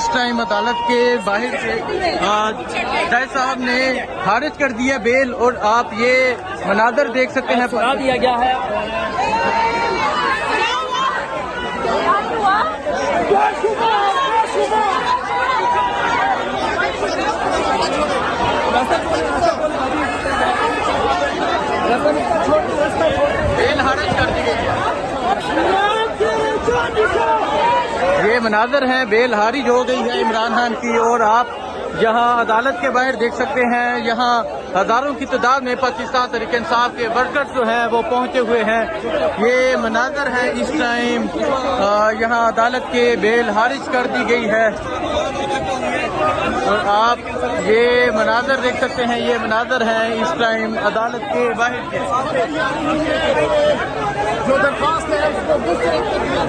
इस टाइम अदालत के बाहर से जज साहब ने खारिज कर दिया बेल और आप ये मनाजर देख सकते हैं। सुना दिया गया है। बेल खारिज कर दी गई है। ये मनाजर है, बेल खारिज हो गई है इमरान खान की। और आप यहाँ अदालत के बाहर देख सकते हैं, यहाँ हजारों की तादाद में पाकिस्तान तहरीक इंसाफ के वर्कर्स जो हैं वो पहुंचे हुए हैं। ये मनाजर है इस टाइम, यहाँ अदालत के बेल खारिज कर दी गई है। और आप ये मनाजर देख सकते हैं, ये मनाजर है इस टाइम अदालत के बाहर के। जो दरख्वास्त है